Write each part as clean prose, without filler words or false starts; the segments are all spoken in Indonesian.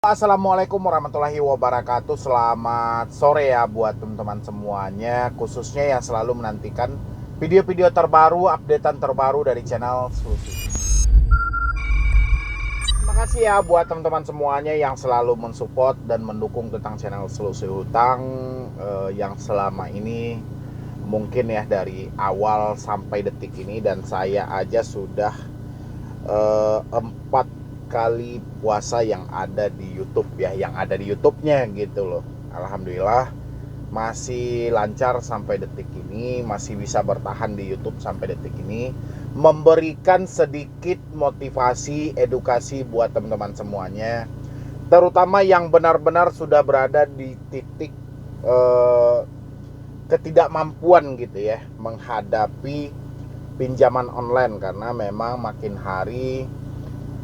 Assalamualaikum warahmatullahi wabarakatuh. Selamat sore ya buat teman-teman semuanya, khususnya yang selalu menantikan video-video terbaru, updatean terbaru dari channel Solusi. Terima kasih ya buat teman-teman semuanya yang selalu mensupport dan mendukung tentang channel Solusi Hutang yang selama ini mungkin ya dari awal sampai detik ini, dan saya aja sudah 4 kali puasa yang ada di YouTube ya, yang ada di YouTube-nya gitu loh. Alhamdulillah masih lancar sampai detik ini, masih bisa bertahan di YouTube sampai detik ini, memberikan sedikit motivasi, edukasi buat teman-teman semuanya, terutama yang benar-benar sudah berada di titik ketidakmampuan gitu ya menghadapi pinjaman online, karena memang makin hari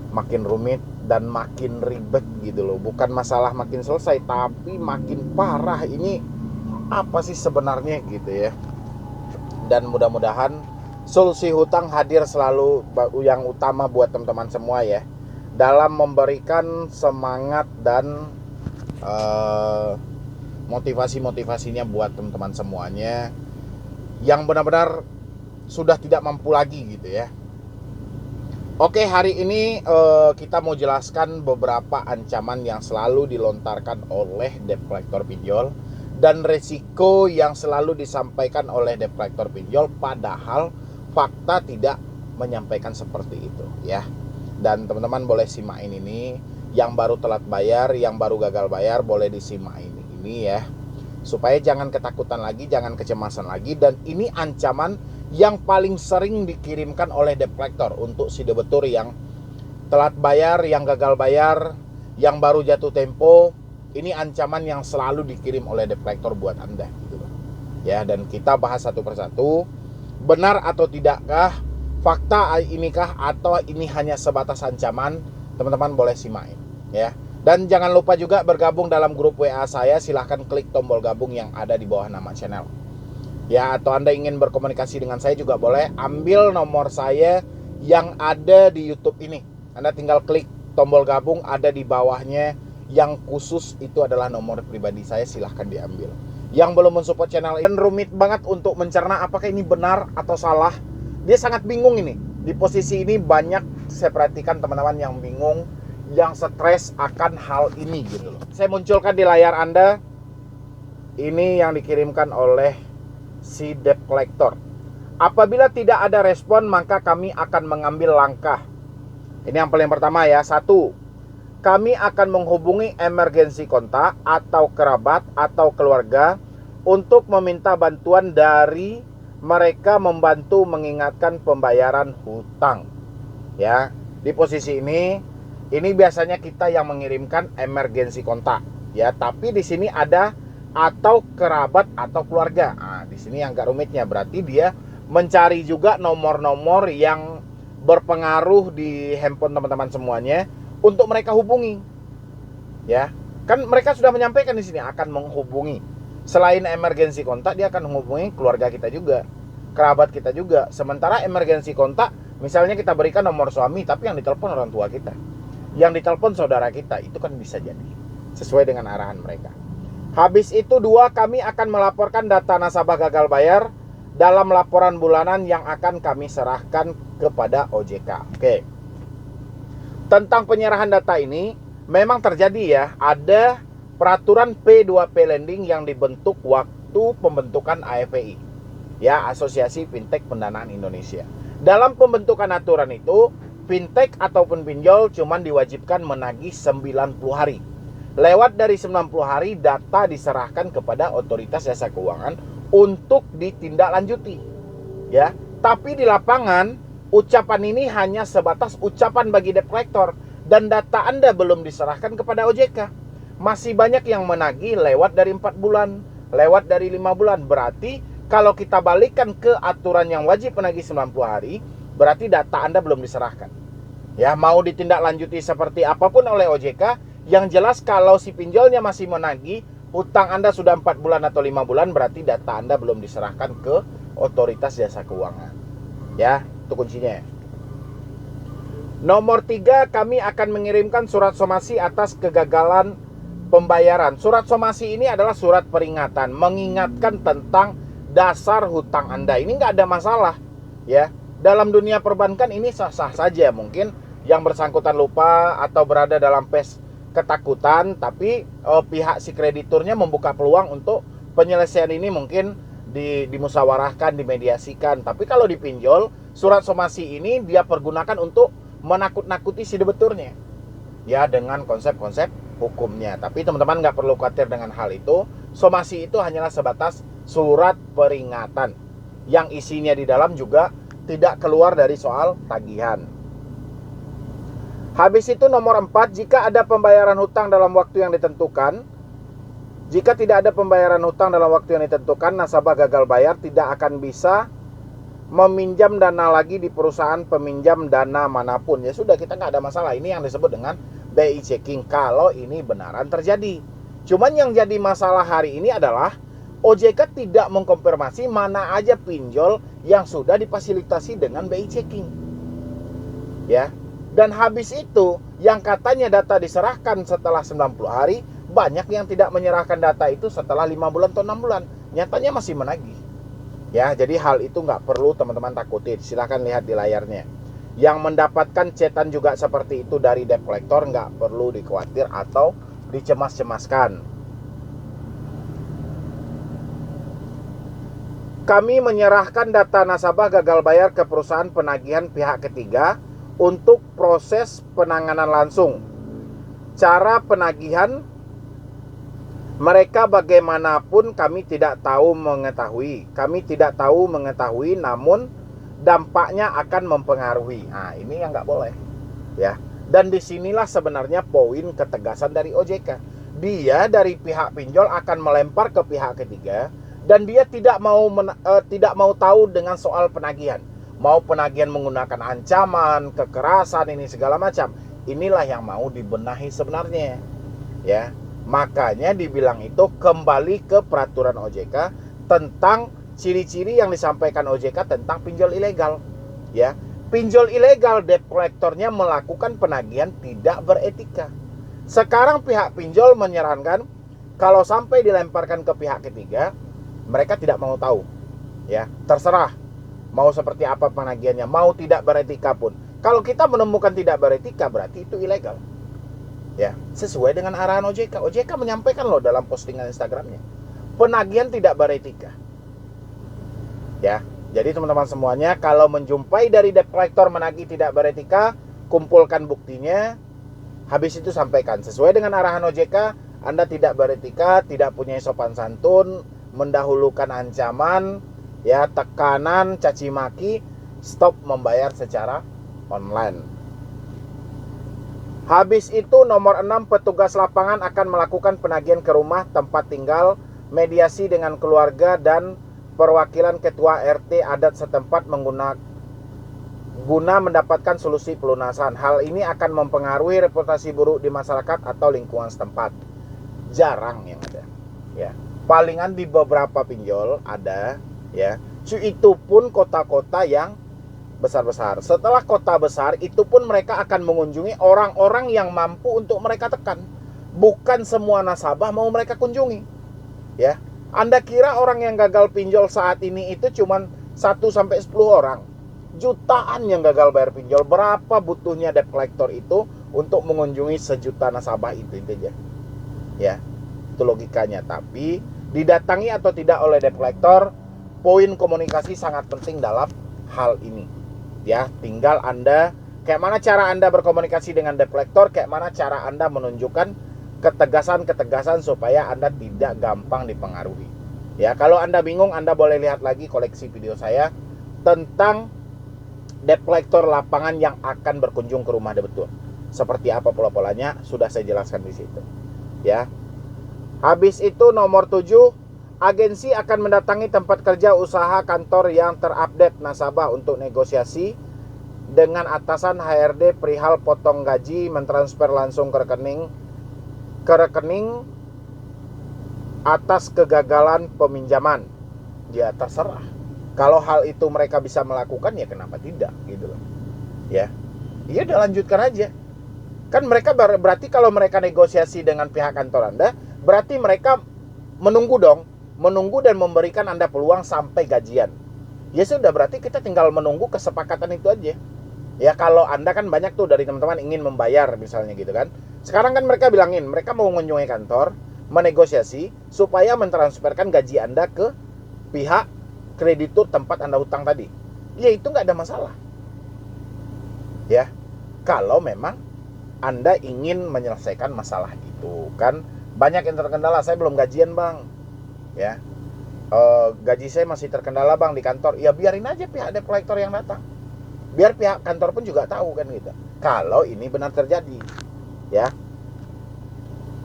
makin rumit dan makin ribet gitu loh. Bukan masalah makin selesai, tapi makin parah. Ini apa sih sebenarnya gitu ya. Dan mudah-mudahan Solusi Hutang hadir selalu yang utama buat teman-teman semua ya, dalam memberikan semangat dan motivasi-motivasinya buat teman-teman semuanya yang benar-benar sudah tidak mampu lagi gitu ya. Oke, hari ini kita mau jelaskan beberapa ancaman yang selalu dilontarkan oleh debt collector pinjol dan resiko yang selalu disampaikan oleh debt collector pinjol, padahal fakta tidak menyampaikan seperti itu ya. Dan teman-teman boleh simak ini, yang baru telat bayar, yang baru gagal bayar, boleh disimak ini ya, supaya jangan ketakutan lagi, jangan kecemasan lagi. Dan ini ancaman yang paling sering dikirimkan oleh debt collector untuk si debetur yang telat bayar, yang gagal bayar, yang baru jatuh tempo. Ini ancaman yang selalu dikirim oleh debt collector buat Anda gitu ya. Dan kita bahas satu persatu, benar atau tidakkah, fakta inikah atau ini hanya sebatas ancaman. Teman-teman boleh simak ya. Dan jangan lupa juga bergabung dalam grup WA saya. Silahkan klik tombol gabung yang ada di bawah nama channel ya, atau Anda ingin berkomunikasi dengan saya juga boleh. Ambil nomor saya yang ada di YouTube ini, Anda tinggal klik tombol gabung, ada di bawahnya yang khusus, itu adalah nomor pribadi saya, silahkan diambil. Yang belum mensupport channel ini, rumit banget untuk mencerna apakah ini benar atau salah. Dia sangat bingung ini. Di posisi ini banyak saya perhatikan teman-teman yang bingung, yang stres akan hal ini gitu loh. Saya munculkan di layar Anda, ini yang dikirimkan oleh si debt collector. Apabila tidak ada respon, maka kami akan mengambil langkah. Ini yang paling pertama ya. 1, kami akan menghubungi emergency kontak atau kerabat atau keluarga untuk meminta bantuan dari mereka, membantu mengingatkan pembayaran hutang ya. Di posisi ini biasanya kita yang mengirimkan emergency kontak ya, tapi di sini ada atau kerabat atau keluarga. Nah, di sini yang agak rumitnya, berarti dia mencari juga nomor-nomor yang berpengaruh di handphone teman-teman semuanya untuk mereka hubungi. Ya, kan mereka sudah menyampaikan di sini akan menghubungi. Selain emergency kontak, dia akan menghubungi keluarga kita juga, kerabat kita juga. Sementara emergency kontak, misalnya kita berikan nomor suami, tapi yang ditelepon orang tua kita, yang ditelepon saudara kita, itu kan bisa jadi sesuai dengan arahan mereka. Habis itu 2, kami akan melaporkan data nasabah gagal bayar dalam laporan bulanan yang akan kami serahkan kepada OJK. Oke. Tentang penyerahan data ini memang terjadi ya, ada peraturan P2P lending yang dibentuk waktu pembentukan AFPI ya, Asosiasi Fintech Pendanaan Indonesia. Dalam pembentukan aturan itu, fintech ataupun pinjol cuman diwajibkan menagih 90 hari. Lewat dari 90 hari, data diserahkan kepada otoritas jasa keuangan untuk ditindaklanjuti ya. Tapi di lapangan, ucapan ini hanya sebatas ucapan bagi debt collector, dan data Anda belum diserahkan kepada OJK. Masih banyak yang menagih lewat dari 4 bulan, lewat dari 5 bulan. Berarti kalau kita balikkan ke aturan yang wajib menagih 90 hari, berarti data Anda belum diserahkan ya. Mau ditindaklanjuti seperti apapun oleh OJK, yang jelas kalau si pinjolnya masih menagih, hutang Anda sudah 4 bulan atau 5 bulan, berarti data Anda belum diserahkan ke otoritas jasa keuangan ya. Itu kuncinya ya. Nomor 3, kami akan mengirimkan surat somasi atas kegagalan pembayaran. Surat somasi ini adalah surat peringatan, mengingatkan tentang dasar hutang Anda. Ini nggak ada masalah, ya. Dalam dunia perbankan ini sah-sah saja. Mungkin yang bersangkutan lupa atau berada dalam phase ketakutan, tapi pihak si krediturnya membuka peluang untuk penyelesaian ini mungkin dimusyawarahkan, dimediasikan. Tapi kalau dipinjol, surat somasi ini dia pergunakan untuk menakut-nakuti si debiturnya, ya, dengan konsep-konsep hukumnya. Tapi teman-teman nggak perlu khawatir dengan hal itu. Somasi itu hanyalah sebatas surat peringatan yang isinya di dalam juga tidak keluar dari soal tagihan. Habis itu nomor 4, jika ada pembayaran hutang dalam waktu yang ditentukan. Jika tidak ada pembayaran hutang dalam waktu yang ditentukan, nasabah gagal bayar tidak akan bisa meminjam dana lagi di perusahaan peminjam dana manapun. Ya sudah, kita nggak ada masalah. Ini yang disebut dengan BI checking kalau ini benaran terjadi. Cuman yang jadi masalah hari ini adalah OJK tidak mengkonfirmasi mana aja pinjol yang sudah difasilitasi dengan BI checking, ya. Dan habis itu yang katanya data diserahkan setelah 90 hari, banyak yang tidak menyerahkan data itu setelah 5 bulan atau 6 bulan. Nyatanya masih menagih. Ya, jadi hal itu nggak perlu teman-teman takutin. Silahkan lihat di layarnya. Yang mendapatkan cetan juga seperti itu dari debt collector nggak perlu dikhawatir atau dicemas-cemaskan. Kami menyerahkan data nasabah gagal bayar ke perusahaan penagihan pihak ketiga untuk proses penanganan langsung. Cara penagihan mereka bagaimanapun kami tidak tahu mengetahui. Kami tidak tahu mengetahui, namun dampaknya akan mempengaruhi. Nah, ini yang nggak boleh, ya. Dan disinilah sebenarnya poin ketegasan dari OJK. Dia dari pihak pinjol akan melempar ke pihak ketiga, dan dia tidak mau tahu dengan soal penagihan. Mau penagihan menggunakan ancaman, kekerasan, ini segala macam. Inilah yang mau dibenahi sebenarnya, ya. Makanya dibilang itu kembali ke peraturan OJK tentang ciri-ciri yang disampaikan OJK tentang pinjol ilegal, ya. Pinjol ilegal, debt collectornya melakukan penagihan tidak beretika. Sekarang pihak pinjol menyarankan kalau sampai dilemparkan ke pihak ketiga, mereka tidak mau tahu, ya. Terserah mau seperti apa penagihannya, mau tidak beretika pun. Kalau kita menemukan tidak beretika, berarti itu ilegal, ya, sesuai dengan arahan OJK. OJK menyampaikan loh dalam postingan Instagramnya, penagihan tidak beretika, ya. Jadi teman-teman semuanya, kalau menjumpai dari debt collector menagih tidak beretika, kumpulkan buktinya, habis itu sampaikan sesuai dengan arahan OJK. Anda tidak beretika, tidak punya sopan santun, mendahulukan ancaman, ya, tekanan, caci maki, stop membayar secara online. Habis itu nomor 6, petugas lapangan akan melakukan penagihan ke rumah tempat tinggal, mediasi dengan keluarga dan perwakilan ketua RT adat setempat guna mendapatkan solusi pelunasan. Hal ini akan mempengaruhi reputasi buruk di masyarakat atau lingkungan setempat. Jarang yang ada, ya. Palingan di beberapa pinjol ada, ya. Itu pun kota-kota yang besar-besar. Setelah kota besar, itu pun mereka akan mengunjungi orang-orang yang mampu untuk mereka tekan. Bukan semua nasabah mau mereka kunjungi, ya. Anda kira orang yang gagal pinjol saat ini itu cuma 1-10 orang? Jutaan yang gagal bayar pinjol. Berapa butuhnya debt collector itu untuk mengunjungi sejuta nasabah itu aja, ya. Itu logikanya. Tapi didatangi atau tidak oleh debt collector, poin komunikasi sangat penting dalam hal ini, ya. Tinggal Anda, kayak mana cara Anda berkomunikasi dengan debt collector, kayak mana cara Anda menunjukkan ketegasan-ketegasan supaya Anda tidak gampang dipengaruhi. Ya, kalau Anda bingung, Anda boleh lihat lagi koleksi video saya tentang debt collector lapangan yang akan berkunjung ke rumah debitur. Seperti apa pola-polanya sudah saya jelaskan di situ, ya. Habis itu nomor 7, agensi akan mendatangi tempat kerja usaha kantor yang terupdate nasabah untuk negosiasi dengan atasan HRD perihal potong gaji, mentransfer langsung ke rekening atas kegagalan peminjaman. Ya terserah. Kalau hal itu mereka bisa melakukan, ya kenapa tidak, gitu loh, ya. Ya udah lanjutkan aja. Kan mereka berarti kalau mereka negosiasi dengan pihak kantor Anda, berarti mereka menunggu dong, menunggu dan memberikan Anda peluang sampai gajian. Ya sudah, berarti kita tinggal menunggu kesepakatan itu aja. Ya kalau Anda kan banyak tuh dari teman-teman ingin membayar misalnya gitu kan. Sekarang kan mereka bilangin, mereka mau mengunjungi kantor, menegosiasi supaya mentransferkan gaji Anda ke pihak kreditur tempat Anda hutang tadi. Ya itu nggak ada masalah. Ya, kalau memang Anda ingin menyelesaikan masalah itu kan. Banyak yang terkendala, saya belum gajian bang, ya gaji saya masih terkendala bang di kantor. Ya biarin aja pihak debt collector yang datang, biar pihak kantor pun juga tahu kan gitu, kalau ini benar terjadi. Ya,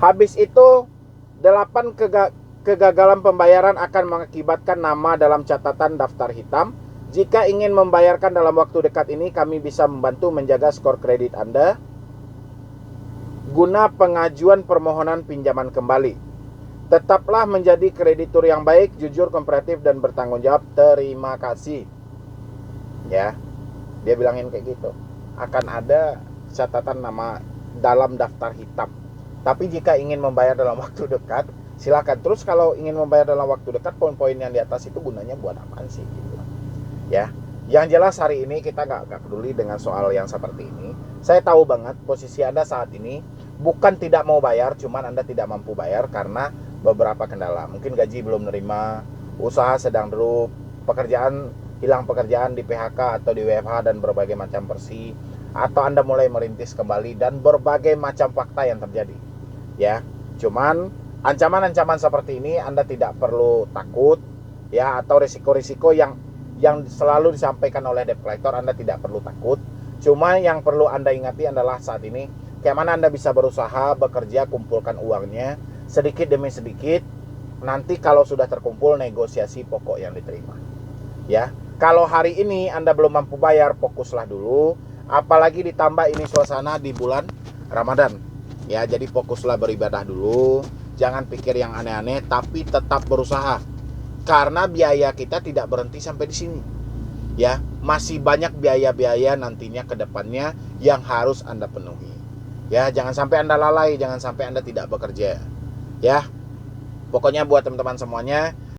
habis itu 8 kegagalan pembayaran akan mengakibatkan nama dalam catatan daftar hitam. Jika ingin membayarkan dalam waktu dekat ini, kami bisa membantu menjaga skor kredit Anda guna pengajuan permohonan pinjaman kembali. Tetaplah menjadi kreditur yang baik, jujur, kooperatif, dan bertanggung jawab. Terima kasih. Ya, dia bilangin kayak gitu. Akan ada catatan nama dalam daftar hitam. Tapi jika ingin membayar dalam waktu dekat, silakan. Terus kalau ingin membayar dalam waktu dekat, poin-poin yang di atas itu gunanya buat apaan sih? Gitu. Ya, yang jelas hari ini kita nggak peduli dengan soal yang seperti ini. Saya tahu banget posisi Anda saat ini bukan tidak mau bayar, cuman Anda tidak mampu bayar karena beberapa kendala. Mungkin gaji belum nerima, usaha sedang drop, hilang pekerjaan di PHK atau di WFH dan berbagai macam versi, atau Anda mulai merintis kembali dan berbagai macam fakta yang terjadi. Ya, cuman ancaman-ancaman seperti ini Anda tidak perlu takut, ya, atau risiko-risiko yang selalu disampaikan oleh debt collector Anda tidak perlu takut. Cuma yang perlu Anda ingati adalah saat ini kayak mana Anda bisa berusaha, bekerja, kumpulkan uangnya sedikit demi sedikit. Nanti kalau sudah terkumpul, negosiasi pokok yang diterima. Ya, kalau hari ini Anda belum mampu bayar, fokuslah dulu. Apalagi ditambah ini suasana di bulan Ramadan. Ya, jadi fokuslah beribadah dulu. Jangan pikir yang aneh-aneh, tapi tetap berusaha. Karena biaya kita tidak berhenti sampai di sini. Ya, masih banyak biaya-biaya nantinya ke depannya yang harus Anda penuhi. Ya, jangan sampai Anda lalai, jangan sampai Anda tidak bekerja. Ya, pokoknya buat teman-teman semuanya,